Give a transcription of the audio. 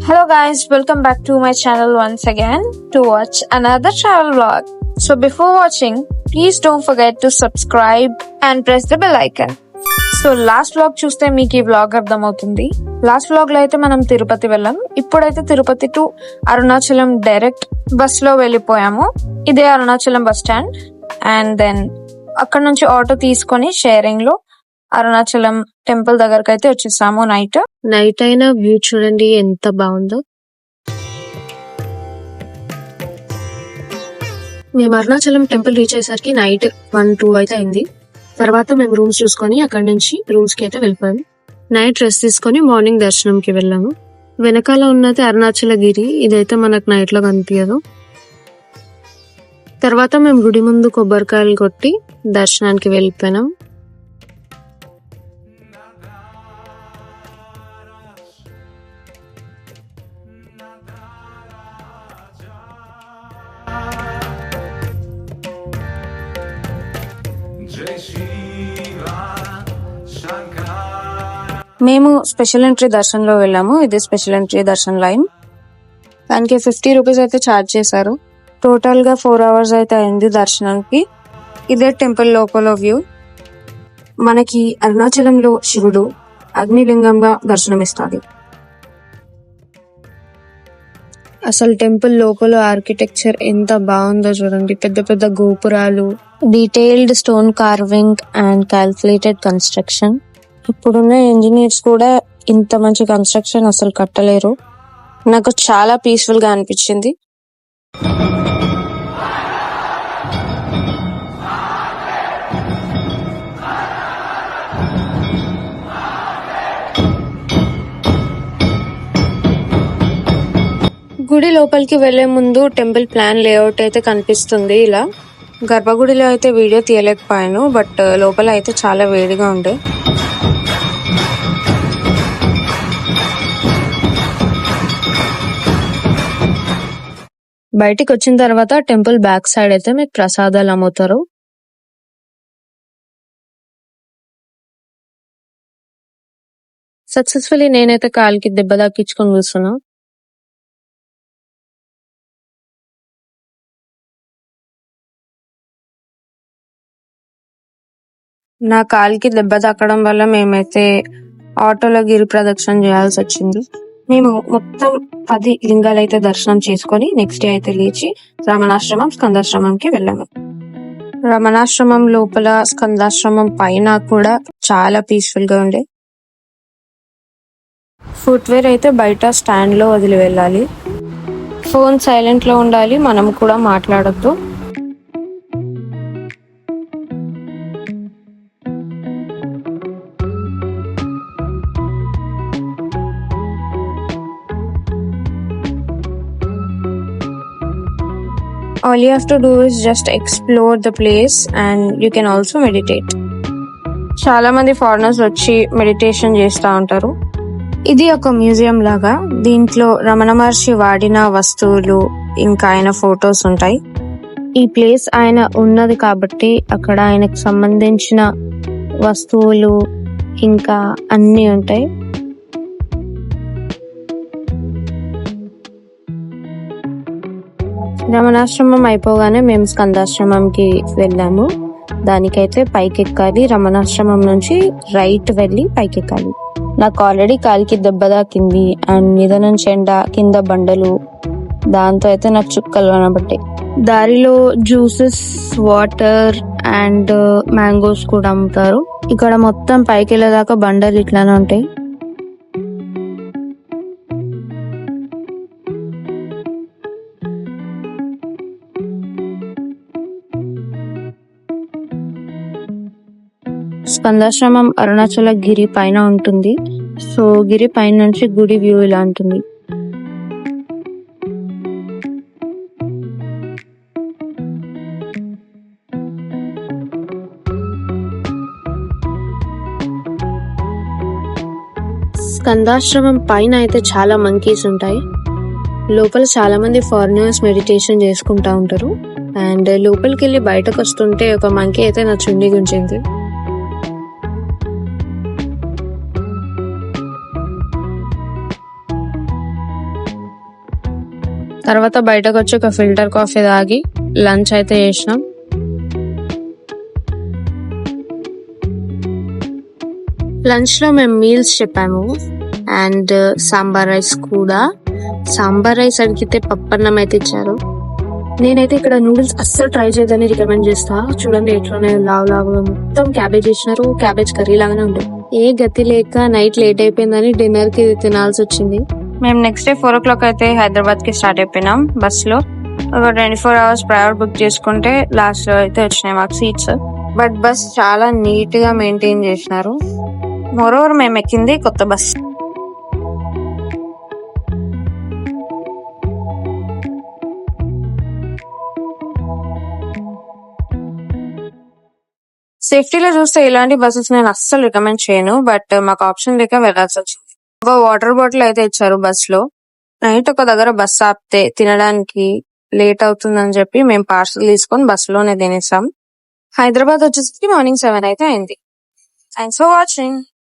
Hello guys, welcome back to my channel once again to watch another travel vlog. So before watching, please don't forget to subscribe and press the bell icon. So last vlog చూస్తే మీకు ఈ vlog అర్థమవుతుంది. Last vlog లో అయితే మనం తిరుపతి వెళ్ళాం. ఇప్పుడైతే Tirupati to Arunachalam direct bus లో వెళ్ళిపోయాము. ఇదే Arunachalam bus stand. And then అక్కడ నుంచి ఆటో తీసుకొని షేరింగ్ లో అరుణాచలం టెంపుల్ దగ్గరకు అయితే వచ్చేసాము. నైట్ అయినా వ్యూ చూడండి ఎంత బాగుందో. మేము అరుణాచలం టెంపుల్ రీచ్ అయ్యేసరికి నైట్ 1-2 అయితే అయింది. తర్వాత మేము రూమ్స్ చూసుకొని అక్కడి నుంచి రూమ్స్ కి అయితే వెళ్ళిపోయాము. నైట్ రెస్ట్ తీసుకొని మార్నింగ్ దర్శనంకి వెళ్ళాము. వెనకాల ఉన్నది అరుణాచలగిరి. ఇదైతే మనకు నైట్ లో కనిపించదు. తర్వాత మేము గుడి ముందు కొబ్బరికాయలు కొట్టి దర్శనానికి వెళ్ళిపోయినాం. మేము స్పెషల్ ఎంట్రీ దర్శనంలో వెళ్ళాము. ఇది స్పెషల్ ఎంట్రీ దర్శన్ లైన్. దానికి 50 రూపీస్ అయితే ఛార్జ్ చేశారు. టోటల్ గా 4 hours అయితే అయింది దర్శనానికి. ఇదే టెంపుల్ లోపల వ్యూ. మనకి అరుణాచలంలో శివుడు అగ్నిలింగంగా దర్శనమిస్తాడు. అసలు టెంపుల్ లోపల ఆర్కిటెక్చర్ ఎంత బాగుందో చూడండి. పెద్ద పెద్ద గోపురాలు, detailed stone carving and calculated construction. ఇప్పుడున్న ఇంజనీర్స్ కూడా ఇంత మంచి కన్స్ట్రక్షన్ అసలు కట్టలేరు. నాకు చాలా పీస్ఫుల్ గా అనిపించింది. గుడి లోపలికి వెళ్లే ముందు టెంపుల్ ప్లాన్ లేఅవుట్ అయితే కనిపిస్తుంది. ఇలా గర్భగుడిలో అయితే వీడియో తీయలేకపోయాను, బట్ లోపల అయితే చాలా వేడిగా ఉండే. బయటికి వచ్చిన తర్వాత టెంపుల్ బ్యాక్ సైడ్ అయితే మీకు ప్రసాదాలు అమ్ముతారు. సక్సెస్ఫుల్లీ నేనైతే కాలికి దెబ్బ తాకించుకొని కూర్చున్నా. నా కాలికి దెబ్బ తాకడం వల్ల మేమైతే ఆటోలో గిరి ప్రదక్షిణ చేయాల్సి వచ్చింది. మేము మొత్తం 10 లింగాలు అయితే దర్శనం చేసుకొని నెక్స్ట్ డే అయితే లేచి రమణాశ్రమం, స్కందాశ్రమంకి వెళ్ళాము. రమణాశ్రమం లోపల, స్కందాశ్రమం పైన కూడా చాలా పీస్ఫుల్ గా ఉండే. ఫుట్వేర్ అయితే బయట స్టాండ్ లో వదిలి వెళ్ళాలి. ఫోన్ సైలెంట్ లో ఉండాలి. మనం కూడా మాట్లాడొద్దు. All you have to do is just explore the place and you can also meditate. చాలా మంది ఫారినర్స్ వచ్చి మెడిటేషన్ చేస్తూ ఉంటారు. ఇది ఒక మ్యూజియం లాగా. దీంట్లో రమణ మహర్షి వాడిన వస్తువులు ఇంకా ఆయన ఫొటోస్ ఉంటాయి. ఈ ప్లేస్ ఆయన ఉన్నది కాబట్టి అక్కడ ఆయనకు సంబంధించిన వస్తువులు ఇంకా అన్ని ఉంటాయి. రమణాశ్రమం అయిపోగానే మేము స్కందాశ్రమంకి వెళ్ళాము. దానికైతే పైకెక్కాలి. రమణాశ్రమం నుంచి రైట్ వెళ్ళి పైకెక్కాలి. నాకు ఆల్రెడీ కాలికి దెబ్బ తాకింది అండ్ మీద నుంచి ఎండ, కింద బండలు, దాంతో అయితే నాకు చుక్కలు కనబట్టాయి. దారిలో జ్యూసెస్, వాటర్ అండ్ మ్యాంగోస్ కూడా అమ్ముతారు. ఇక్కడ మొత్తం పైకి వెళ్ళేదాకా బండలు ఇట్లానే ఉంటాయి. స్కందాశ్రమం అరుణాచల గిరి పైన ఉంటుంది. సో గిరి పైన నుంచి గుడి వ్యూ ఇలా ఉంటుంది. స్కందాశ్రమం పైన అయితే చాలా మంకీస్ ఉంటాయి. లోపల చాలా మంది ఫారినర్స్ మెడిటేషన్ చేసుకుంటా ఉంటారు. అండ్ లోపలికి వెళ్ళి బయటకు వస్తుంటే ఒక మంకీ అయితే నా చుండి గుంజింది. తర్వాత బయటకు వచ్చి ఒక ఫిల్టర్ కాఫీ తాగి లంచ్ అయితే చేసినాం. లంచ్ లో మేము మీల్స్ చెప్పాము అండ్ సాంబార్ రైస్ కూడా. సాంబార్ రైస్ అడిగితే పప్పన్నం అయితే ఇచ్చారు. నేనైతే ఇక్కడ నూడిల్స్ అస్సలు ట్రై చేయదని రికమెండ్ చేస్తా. చూడండి ఎట్లనే లావు లావుగా మొత్తం క్యాబేజ్ ఇచ్చినారు. క్యాబేజ్ కర్రీ లాగానే ఉండేది. ఏ గతి లేక నైట్ లేట్ అయిపోయిందని డిన్నర్ కి ఇది తినాల్సి వచ్చింది. మేము నెక్స్ట్ డే 4 o'clock అయితే హైదరాబాద్ కి స్టార్ట్ అయిపోయినాం బస్ లో. ఒక 24 hours ప్రయర్ బుక్ చేసుకుంటే లాస్ట్ లో అయితే వచ్చినాయి మాకు సీట్స్. బట్ బస్ చాలా నీట్ గా మెయింటైన్ చేసినారు. మోరోవర్ మేము ఎక్కింది కొత్త బస్. సేఫ్టీలో చూస్తే ఇలాంటి బస్సెస్ నేను అస్సలు రికమెండ్ చేయను. బట్ మాకు ఆప్షన్ లేక వెళ్ళాల్సి వచ్చింది. ఒక వాటర్ బాటిల్ అయితే ఇచ్చారు బస్ లో. నైట్ ఒక దగ్గర బస్ ఆపితే తినడానికి లేట్ అవుతుందని చెప్పి మేము పార్సల్ తీసుకొని బస్ లోనే తినేసాం. హైదరాబాద్ వచ్చేసరికి మార్నింగ్ 7 అయితే అయింది. Thanks for watching.